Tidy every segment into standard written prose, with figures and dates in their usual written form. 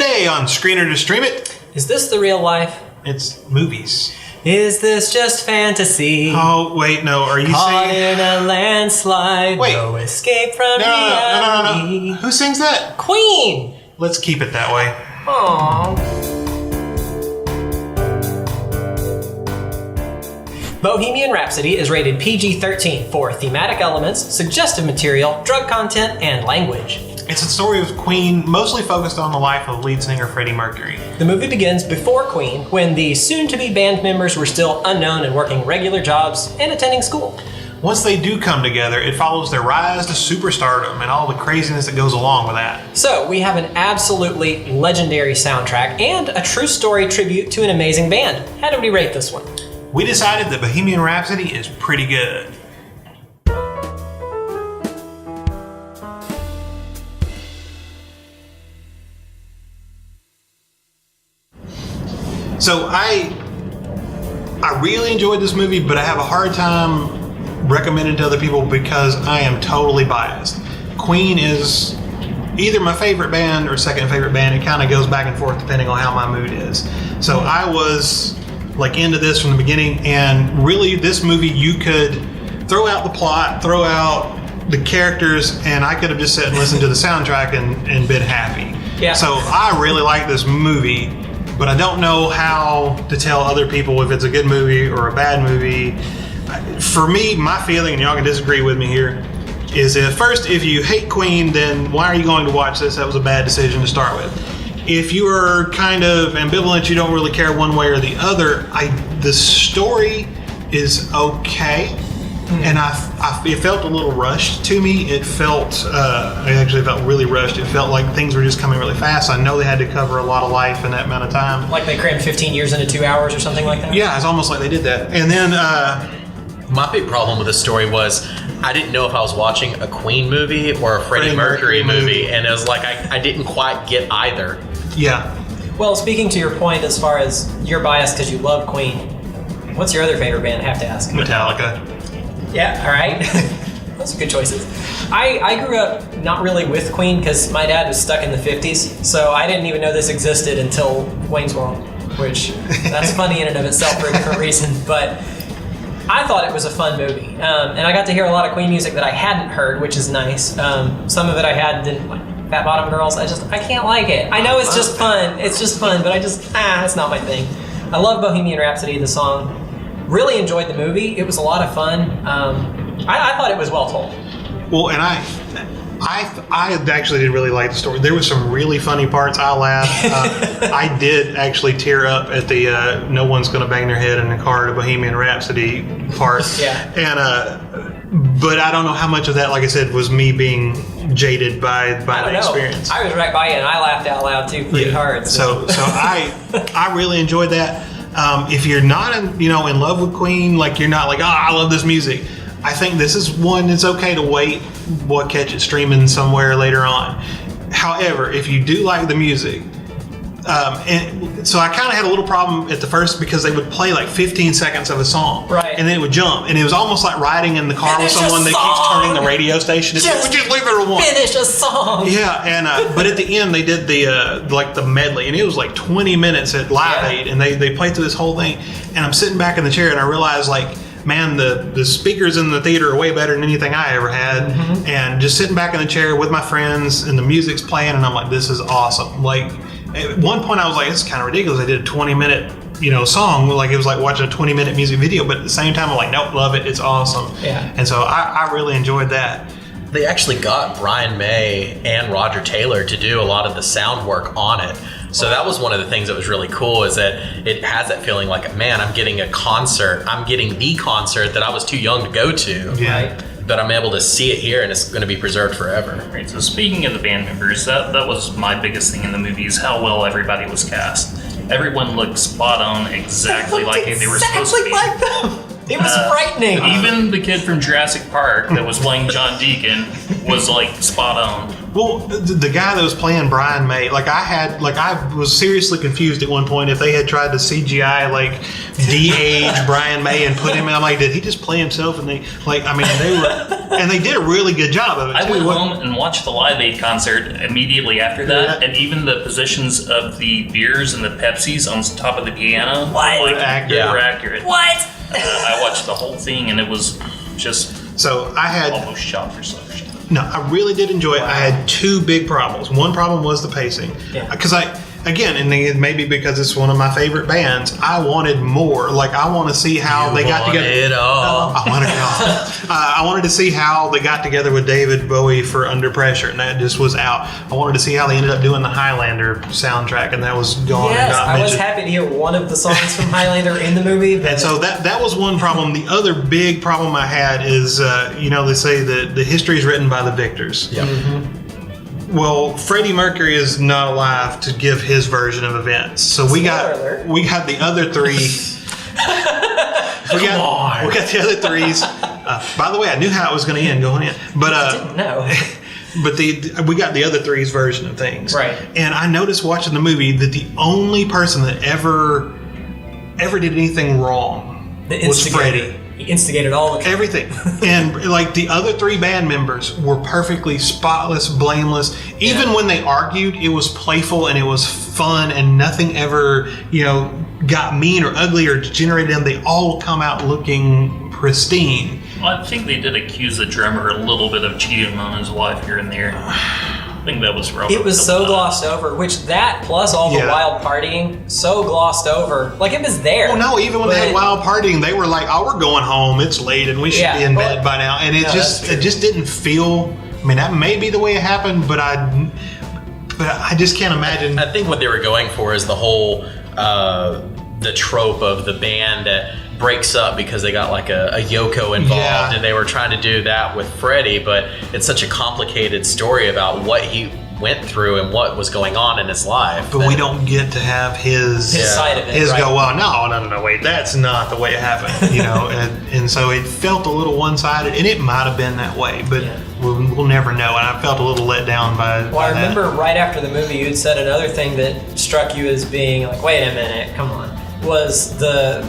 Today on Screener to Stream It, Is this the real life? it's movies. Is this just fantasy? Oh, wait, no. Are you Caught saying... in a landslide, Wait. no escape from No. reality. Who sings that? Queen! Let's keep it that way. Aww. Bohemian Rhapsody is rated PG-13 for thematic elements, suggestive material, drug content, and language. It's a story of Queen, mostly focused on the life of lead singer Freddie Mercury. The movie begins before Queen, when the soon-to-be band members were still unknown and working regular jobs and attending school. Once they do come together, it follows their rise to superstardom and all the craziness that goes along with that. So, we have an absolutely legendary soundtrack and a true story tribute to an amazing band. How do we rate this one? We decided that Bohemian Rhapsody is pretty good. So I really enjoyed this movie, but I have a hard time recommending it to other people because I am totally biased. Queen is either my favorite band or second favorite band. It kind of goes back and forth depending on how my mood is. So I was like into this from the beginning, and really this movie you could throw out the plot, throw out the characters, and I could have just sat and listened to the soundtrack and been happy. Yeah. So I really like this movie, but I don't know how to tell other people if it's a good movie or a bad movie. For me, my feeling, and y'all can disagree with me here, is if you hate Queen, then why are you going to watch this? That was a bad decision to start with. If you are kind of ambivalent, you don't really care one way or the other, the story is okay. And it felt a little rushed to me. It actually felt really rushed. It felt like things were just coming really fast. I know they had to cover a lot of life in that amount of time. Like they crammed 15 years into 2 hours or something like that? Yeah, it's almost like they did that. And then... my big problem with the story was I didn't know if I was watching a Queen movie or a Freddie Mercury movie. And it was like I didn't quite get either. Yeah. Well, speaking to your point as far as your bias because you love Queen, what's your other favorite band? I have to ask. Metallica. Yeah, all right. Those are good choices. I grew up not really with Queen because my dad was stuck in the 50s, so I didn't even know this existed until Wayne's World, which that's funny in and of itself for a different reason, but I thought it was a fun movie. And I got to hear a lot of Queen music that I hadn't heard, which is nice. Some of it I didn't like. Fat Bottom Girls, I can't like it. I know it's just fun. It's just fun, but it's not my thing. I love Bohemian Rhapsody, the song. Really enjoyed the movie. It was a lot of fun. I thought it was well told. Well, and I actually did really like the story. There was some really funny parts. I laughed. I did actually tear up at the "No one's gonna bang their head in the car" to Bohemian Rhapsody part. Yeah. And but I don't know how much of that, like I said, was me being jaded by the experience. I was right by you, and I laughed out loud too, pretty hard. So I really enjoyed that. If you're not in love with Queen, like you're not like, I love this music, I think this is one that's okay to wait, catch it streaming somewhere later on. However, if you do like the music, and so I kind of had a little problem at the first because they would play like 15 seconds of a song, right, and then it would jump, and it was almost like riding in the car with someone that keeps turning the radio station. Just leave it at one. Finish a song. Yeah, and but at the end they did the medley, and it was like 20 minutes at Live Aid, and they played through this whole thing, and I'm sitting back in the chair, and I realized like, man, the speakers in the theater are way better than anything I ever had. Mm-hmm. And just sitting back in the chair with my friends and the music's playing, and I'm like, this is awesome. Like at one point I was like, it's kind of ridiculous. I did a 20-minute song, like it was like watching a 20-minute music video, but at the same time I'm like, nope, love it, it's awesome. Yeah. And so I really enjoyed that. They actually got Brian May and Roger Taylor to do a lot of the sound work on it. So that was one of the things that was really cool, is that it has that feeling like, man, I'm getting a concert. I'm getting the concert that I was too young to go to. Yeah. Right. But I'm able to see it here, and it's going to be preserved forever. Right, so speaking of the band members, that was my biggest thing in the movie, is how well everybody was cast. Everyone looked spot on, exactly like they were supposed to be. Like them. It was frightening. Even the kid from Jurassic Park that was playing John Deacon was like spot on. Well, the guy that was playing Brian May, I was seriously confused at one point if they had tried to CGI de-age Brian May and put him in. I'm like, did he just play himself? And they did a really good job of it. I went home and watched the Live Aid concert immediately after that, and even the positions of the beers and the Pepsis on top of the piano were accurate. What? I watched the whole thing, and it was just almost shot for shot. No, I really did enjoy it. I had two big problems. One problem was the pacing. Because and maybe because it's one of my favorite bands, I wanted more. I want to see how they got together. It all. I wanted it all. I wanted to see how they got together with David Bowie for Under Pressure, and that just was out. I wanted to see how they ended up doing the Highlander soundtrack, and that was gone. Yes, and not I was mentioned. happy to hear one of the songs from Highlander in the movie. And so that was one problem. The other big problem I had is, they say that the history is written by the victors. Yep. Mm-hmm. Well, Freddie Mercury is not alive to give his version of events. So we got the other three. we got the other threes. By the way, I knew how it was going to end going in, but I didn't know. But we got the other three's version of things. Right. And I noticed watching the movie that the only person that ever did anything wrong was Freddie. He instigated all the everything. And the other three band members were perfectly spotless, blameless. Even when they argued, it was playful and it was fun, and nothing ever, got mean or ugly or degenerated them. They all come out looking pristine. Well, I think they did accuse the drummer a little bit of cheating on his wife here and there. I think that was wrong. It was so glossed over, plus all the wild partying, so glossed over. It was there. Oh no, even when they had wild partying, they were like, "Oh, we're going home. It's late, and we should be in bed by now." And it just didn't feel. I mean, that may be the way it happened, but I just can't imagine. I think what they were going for is the whole the trope of the band that breaks up because they got a Yoko involved, and they were trying to do that with Freddie, but it's such a complicated story about what he went through and what was going on in his life. But we don't get to have his side of it. His go, well, no, wait, that's not the way it happened, and so it felt a little one-sided, and it might have been that way, but we'll never know, and I felt a little let down by I remember right after the movie you had said another thing that struck you as being wait a minute, come on. Was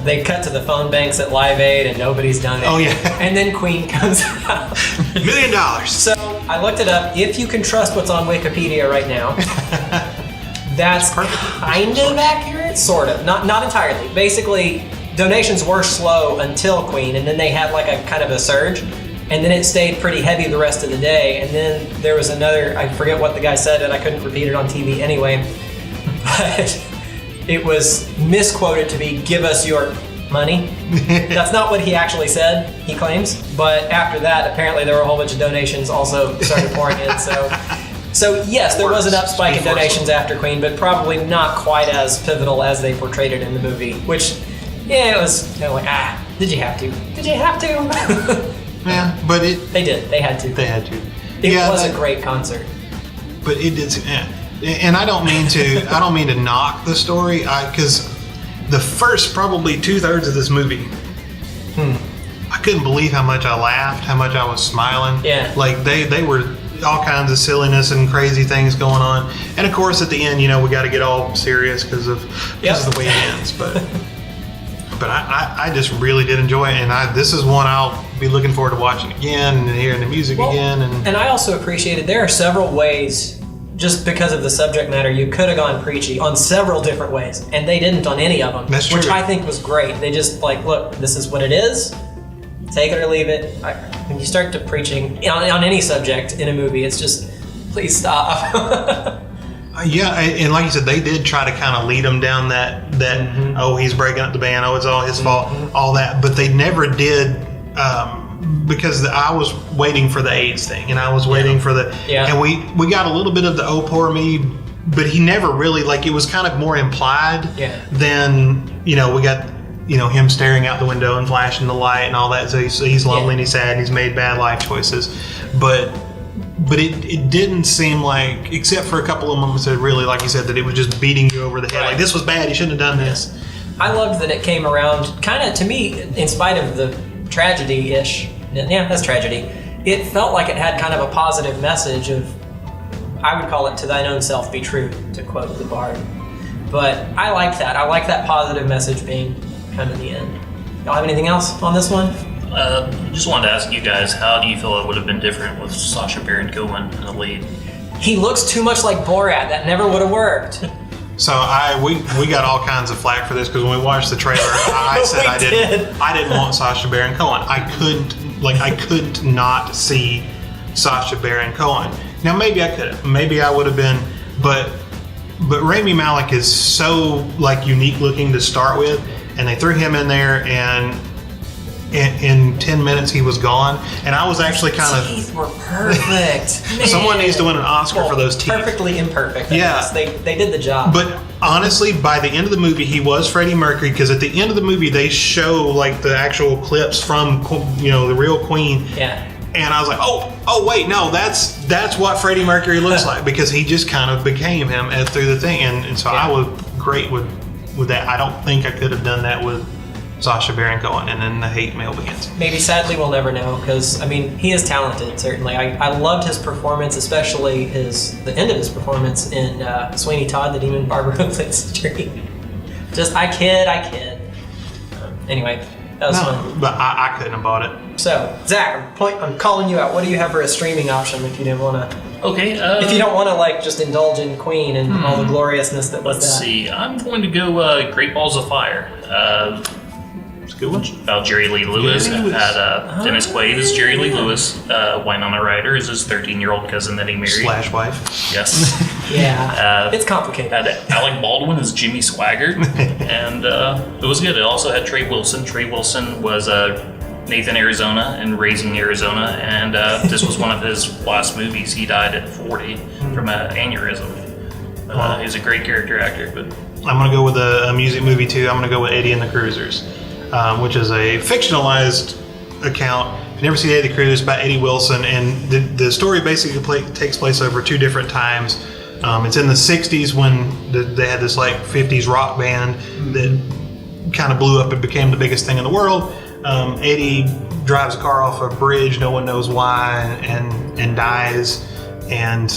they cut to the phone banks at Live Aid and nobody's done it. Oh yeah. And then Queen comes out. $1 million. So I looked it up. If you can trust what's on Wikipedia right now, that's kind of accurate, sort of. Not entirely. Basically, donations were slow until Queen, and then they had a kind of a surge, and then it stayed pretty heavy the rest of the day. And then there was another. I forget what the guy said, and I couldn't repeat it on TV anyway. But it was misquoted to be, "Give us your money." That's not what he actually said, he claims. But after that, apparently there were a whole bunch of donations also started pouring in. So yes, there was an up spike in donations after Queen, but probably not quite as pivotal as they portrayed it in the movie. Which, it was did you have to? Did you have to? Yeah, but They did. They had to. They had to. It was a great concert. But it did. Yeah. And I don't mean to knock the story, because the first probably 2/3 of this movie, I couldn't believe how much I laughed, how much I was smiling. Yeah. They were all kinds of silliness and crazy things going on, and of course at the end, we got to get all serious because of the way it ends. But I just really did enjoy it, and this is one I'll be looking forward to watching again and hearing the music again. And I also appreciated there are several ways. Just because of the subject matter, you could have gone preachy on several different ways, and they didn't on any of them. That's true. Which I think was great. They just look, this is what it is. Take it or leave it. When you start to preaching on any subject in a movie, it's just, please stop. And like you said, they did try to kind of lead them down that oh, he's breaking up the band, oh, it's all his fault, all that, but they never did. Because I was waiting for the AIDS thing, and I was waiting for and we got a little bit of the oh poor me, but he never really it was kind of more implied than we got him staring out the window and flashing the light and all that. So he's lonely and he's sad and he's made bad life choices, but it didn't seem like, except for a couple of moments that really, like you said, that it was just beating you over the head, like this was bad, you shouldn't have done this. I loved that it came around kind of, to me, in spite of the tragedy-ish. Yeah, that's tragedy. It felt like it had kind of a positive message of I would call it "To thine own self be true," to quote the bard. But I like that. I like that positive message being kind of the end. Y'all have anything else on this one? Just wanted to ask you guys, how do you feel it would have been different with Sacha Baron Cohen in the lead? He looks too much like Borat. That never would have worked. So we got all kinds of flack for this because when we watched the trailer, I said I didn't want Sacha Baron Cohen. I couldn't not see Sacha Baron Cohen. Now maybe I could have, maybe I would have been, but Rami Malek is so like unique looking to start with, and they threw him in there, and in 10 minutes he was gone, and I was actually kind of. Teeth were perfect. Someone needs to win an Oscar for those teeth. Perfectly imperfect. Yeah, they did the job. But honestly, by the end of the movie, he was Freddie Mercury, because at the end of the movie they show like the actual clips from the real Queen. Yeah. And I was like, oh wait, no, that's what Freddie Mercury looks like, because he just kind of became him through the thing, and so I was great with that. I don't think I could have done that with Sacha Baron Cohen, and then the hate mail begins. Maybe, sadly, we'll never know, because I mean, he is talented. Certainly, I loved his performance, especially the end of his performance in Sweeney Todd, the Demon Barber Who Flits the Tree. Just I kid. Anyway, that was fun. But I couldn't have bought it. So, Zach, I'm calling you out. What do you have for a streaming option if you didn't want to? Okay. If you don't want to like just indulge in Queen and all the gloriousness that was Let's see. I'm going to go Great Balls of Fire. It's a good one. About Jerry Lee Lewis. Jerry Lewis. Had Dennis Quaid as Jerry Lee Lewis. Winona Ryder is his 13-year-old cousin that he married. / wife. Yes. Yeah. It's complicated. Had Alec Baldwin as Jimmy Swaggart, and it was good. It also had Trey Wilson. Trey Wilson was Nathan Arizona in Raising Arizona, and this was one of his last movies. He died at 40 from an aneurysm. He's a great character actor. But I'm going to go with a music movie too. I'm going to go with Eddie and the Cruisers, which is a fictionalized account. If you never see Eddie the Cruisers, about Eddie Wilson, and the story basically takes place over 2 different times. It's in the 60s when they had this like 50s rock band that kind of blew up and became the biggest thing in the world. Eddie drives a car off a bridge, no one knows why, and dies, and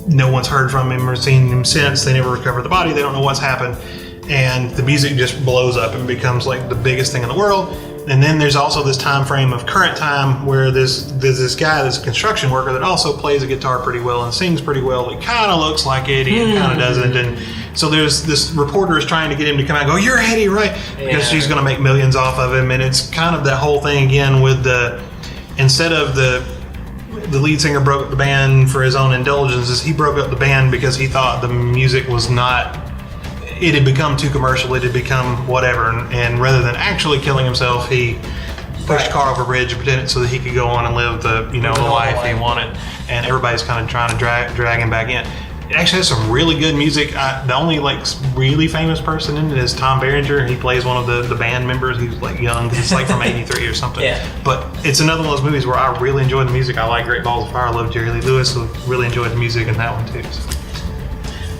no one's heard from him or seen him since. They never recovered the body. They don't know what's happened, and the music just blows up and becomes like the biggest thing in the world. And then there's also this time frame of current time where there's this guy that's a construction worker that also plays a guitar pretty well and sings pretty well. He kind of looks like Eddie and kind of doesn't. And so there's this reporter is trying to get him to come out and go, "You're Eddie, right?" Because she's going to make millions off of him. And it's kind of that whole thing again with instead of the lead singer broke up the band for his own indulgences, he broke up the band because he thought the music was it had become too commercial, it had become whatever, and rather than actually killing himself, he pushed a car over a bridge and pretended so that he could go on and live the life he wanted, and everybody's kind of trying to drag him back in. It actually has some really good music. The only like really famous person in it is Tom Berenger. He plays one of the band members. He's like young. He's like from '83 or something. Yeah. But it's another one of those movies where I really enjoy the music. I like Great Balls of Fire. I love Jerry Lee Lewis. So really enjoyed the music in that one too. So.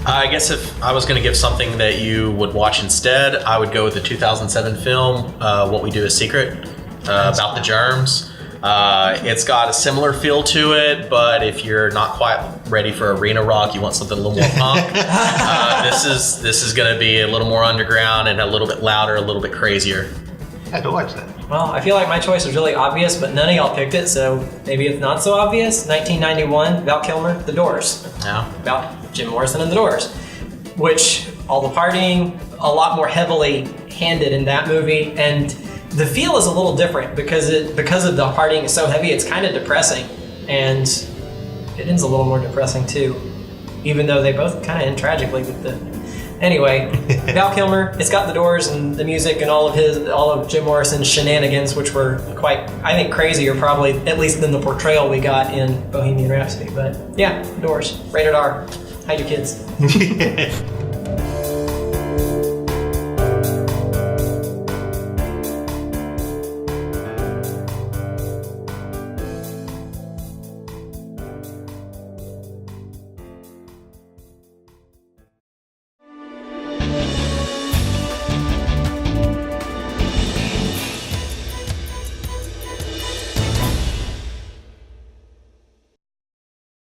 I guess if I was going to give something that you would watch instead, I would go with the 2007 film, What We Do is Secret, about the germs. It's got a similar feel to it, but if you're not quite ready for arena rock, you want something a little more punk, this is going to be a little more underground and a little bit louder, a little bit crazier. I had to watch that. Well, I feel like my choice was really obvious, but none of y'all picked it, so maybe it's not so obvious. 1991, Val Kilmer, The Doors. Yeah. About Jim Morrison and The Doors, which all the partying, a lot more heavily handed in that movie, and the feel is a little different because of the partying is so heavy. It's kind of depressing, and it ends a little more depressing too, even though they both kind of end tragically with the. Anyway, Val Kilmer, it's got The Doors and the music and all of Jim Morrison's shenanigans, which were quite, I think, crazier probably, at least than the portrayal we got in Bohemian Rhapsody. But yeah, The Doors, rated R. Hide your kids.